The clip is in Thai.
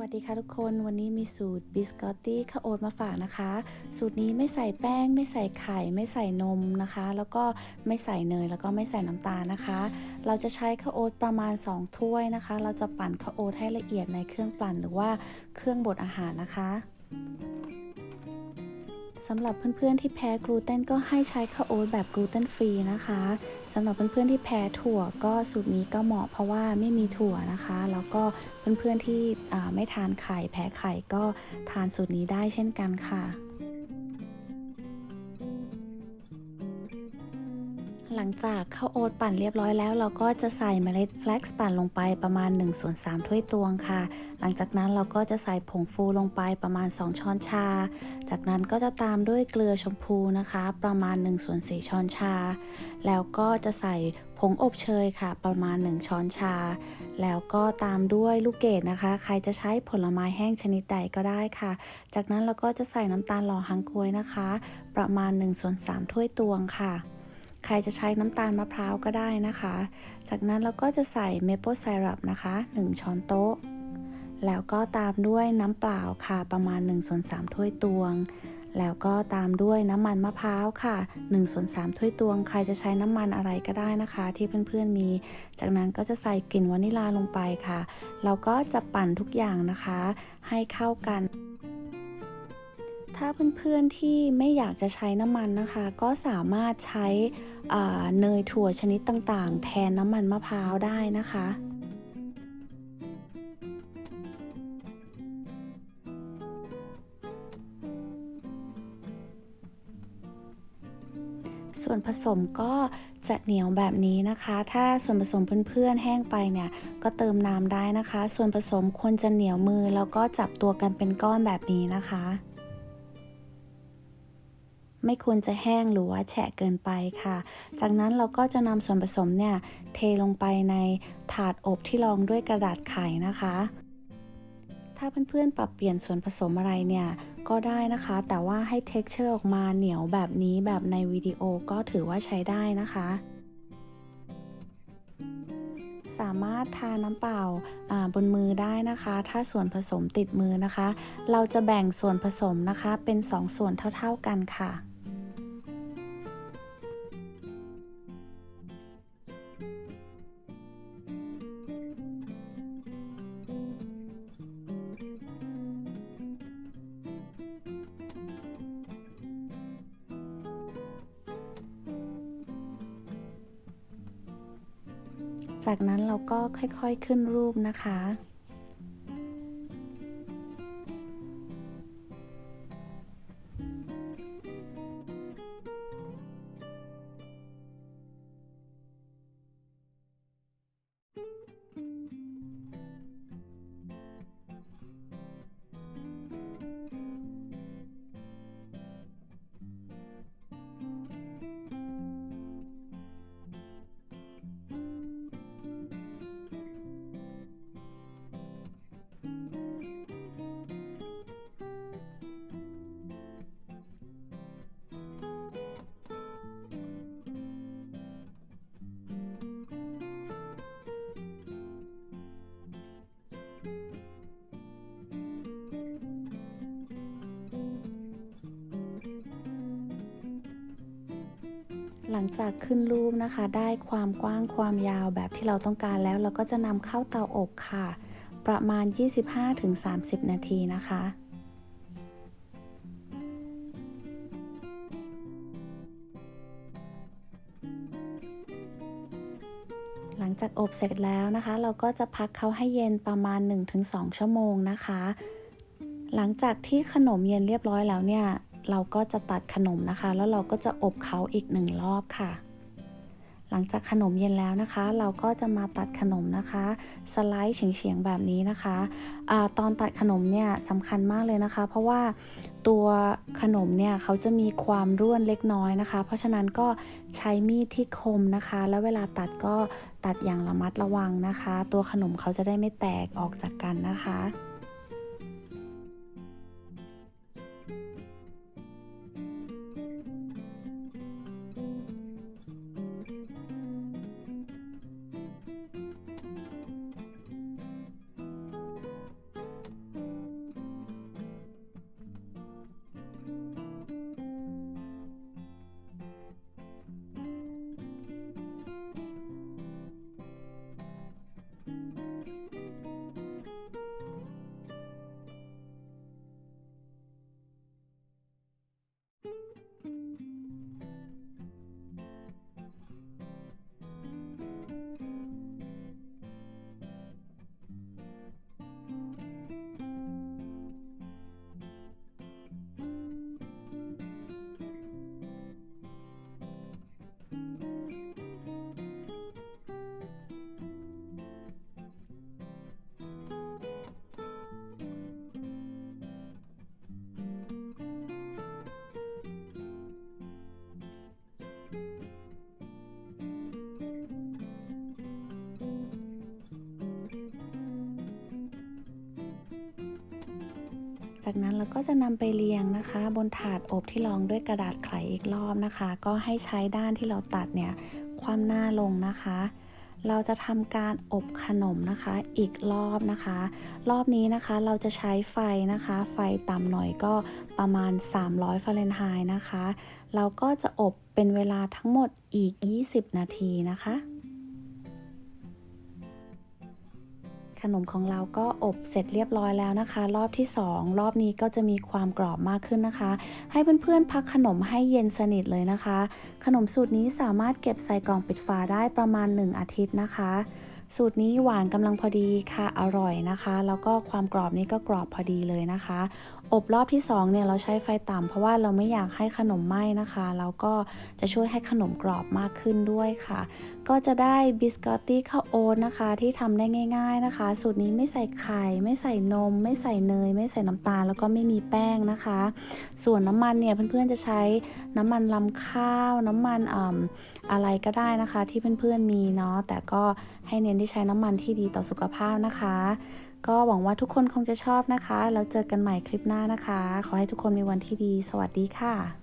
วัสดีค่ะทุกคนวันนี้มีสูตรบิสกอตตี้ข้าวโอ๊ตมาฝากนะคะสูตรนี้ไม่ใส่แป้งไม่ใส่ไข่ไม่ใส่นมนะคะแล้วก็ไม่ใส่เนยแล้วก็ไม่ใส่น้ำตาลนะคะเราจะใช้ข้าวโอ๊ตประมาณ2ถ้วยนะคะเราจะปั่นข้าวโอ๊ตให้ละเอียดในเครื่องปั่นหรือว่าเครื่องบดอาหารนะคะสำหรับเพื่อนๆที่แพ้กลูเตนก็ให้ใช้ข้าวโอ๊ตแบบกลูเตนฟรีนะคะสำหรับเพื่อนๆที่แพ้ถั่วก็สูตรนี้ก็เหมาะเพราะว่าไม่มีถั่วนะคะแล้วก็เพื่อนๆที่ไม่ทานไข่แพ้ไข่ก็ทานสูตรนี้ได้เช่นกันค่ะหลังจากข้าวโอ๊ตปั่นเรียบร้อยแล้วเราก็จะใส่เมล็ดแฟลกซ์ปั่นลงไปประมาณ1/3ถ้วยตวงค่ะหลังจากนั้นเราก็จะใส่ผงฟูลงไปประมาณ2ช้อนชาจากนั้นก็จะตามด้วยเกลือชมพูนะคะประมาณ1/4ช้อนชาแล้วก็จะใส่ผงอบเชยค่ะประมาณ1ช้อนชาแล้วก็ตามด้วยลูกเกดนะคะใครจะใช้ผลไม้แห้งชนิดใดก็ได้ค่ะจากนั้นเราก็จะใส่น้ำตาลหล่อฮังก๊วยนะคะประมาณ1/3ถ้วยตวงค่ะใครจะใช้น้ำตาลมะพร้าวก็ได้นะคะจากนั้นเราก็จะใส่เมเปิลไซรัปนะคะ1ช้อนโต๊ะแล้วก็ตามด้วยน้ำเปล่าค่ะประมาณ1/3ถ้วยตวงแล้วก็ตามด้วยน้ำมันมะพร้าวค่ะ1/3ถ้วยตวงใครจะใช้น้ำมันอะไรก็ได้นะคะที่เพื่อนๆมีจากนั้นก็จะใส่กลิ่นวานิลาลงไปค่ะแล้วก็จะปั่นทุกอย่างนะคะให้เข้ากัน ถ้าเพื่อนๆที่ไม่อยากจะใช้น้ำมันนะคะก็สามารถใช้เนยถั่วชนิดต่างๆแทนน้ำมันมะพร้าวได้นะคะส่วนผสมก็จะเหนียวแบบนี้นะคะถ้าส่วนผสมเพื่อนๆแห้งไปเนี่ยก็เติมน้ำได้นะคะส่วนผสมควรจะเหนียวมือแล้วก็จับตัวกันเป็นก้อนแบบนี้นะคะ ไม่ควรจะแห้งหรือว่าแฉะเกินไปค่ะ จากนั้นเราก็จะนำส่วนผสมเนี่ยเทลงไปในถาดอบที่รองด้วยกระดาษไขนะคะ ถ้าเพื่อนๆปรับเปลี่ยนส่วนผสมอะไรเนี่ยก็ได้นะคะ แต่ว่าให้ texture ออกมาเหนียวแบบนี้แบบในวิดีโอก็ถือว่าใช้ได้นะคะ สามารถทาน้ำเปล่าบนมือได้นะคะ ถ้าส่วนผสมติดมือนะคะ เราจะแบ่งส่วนผสมนะคะเป็น2ส่วนเท่าๆกันค่ะ จากนั้นเราก็ค่อยๆขึ้นรูปนะคะ หลังจากขึ้นรูปนะคะได้ความกว้างความยาวแบบที่เราต้องการแล้วเราก็จะนำเข้าเตาอบค่ะประมาณ25-30นาทีนะคะหลังจากอบเสร็จแล้วนะคะเราก็จะพักเขาให้เย็นประมาณ1-2ชั่วโมงนะคะหลังจากที่ขนมเย็นเรียบร้อยแล้วเนี่ยเราก็จะตัดขนมนะคะแล้วเราก็จะอบเขาอีก1รอบค่ะ หลังจากขนมเย็นแล้วนะคะเราก็จะมาตัดขนมนะคะสไลด์เฉียงๆแบบนี้นะคะตอนตัดขนมเนี่ยสำคัญมากเลยนะคะเพราะว่าตัวขนมเนี่ยเขาจะมีความร่วนเล็กน้อยนะคะเพราะฉะนั้นก็ใช้มีดที่คมนะคะแล้วเวลาตัดก็ตัดอย่างระมัดระวังนะคะตัวขนมเขาจะได้ไม่แตกออกจากกันนะคะ จากนั้นเราก็จะนำไปเรียงนะคะบนถาดอบที่รองด้วยกระดาษไขอีกรอบนะคะก็ให้ใช้ด้านที่เราตัดเนี่ยคว่ำหน้าลงนะคะเราจะทำการอบขนมนะคะอีกรอบนะคะรอบนี้นะคะเราจะใช้ไฟนะคะไฟต่ำหน่อยก็ประมาณ300ฟาเรนไฮต์นะคะเราก็จะอบเป็นเวลาทั้งหมดอีก20นาทีนะคะขนมของเราก็อบเสร็จเรียบร้อยแล้วนะคะรอบที่2รอบนี้ก็จะมีความกรอบมากขึ้นนะคะให้เพื่อนๆพักขนมให้เย็นสนิทเลยนะคะขนมสูตรนี้สามารถเก็บใส่กล่องปิดฝาได้ประมาณ1อาทิตย์นะคะสูตรนี้หวานกำลังพอดีค่ะอร่อยนะคะแล้วก็ความกรอบนี้ก็กรอบพอดีเลยนะคะอบรอบที่2เนี่ยเราใช้ไฟต่ำเพราะว่าเราไม่อยากให้ขนมไหม้นะคะแล้วก็จะช่วยให้ขนมกรอบมากขึ้นด้วยค่ะก็จะได้บิสกอตตี้ข้าวโอ๊ตนะคะที่ทำได้ง่ายๆนะคะสูตรนี้ไม่ใส่ไข่ไม่ใส่นมไม่ใส่เนยไม่ใส่น้ำตาลแล้วก็ไม่มีแป้งนะคะส่วนน้ำมันเนี่ยเพื่อนๆจะใช้น้ำมันรำข้าวน้ำมันอะไรก็ได้นะคะที่เพื่อนๆมีเนาะแต่ก็ให้เน้นที่ใช้น้ำมันที่ดีต่อสุขภาพนะคะก็หวังว่าทุกคนคงจะชอบนะคะแล้วเจอกันใหม่คลิปหน้านะคะขอให้ทุกคนมีวันที่ดีสวัสดีค่ะ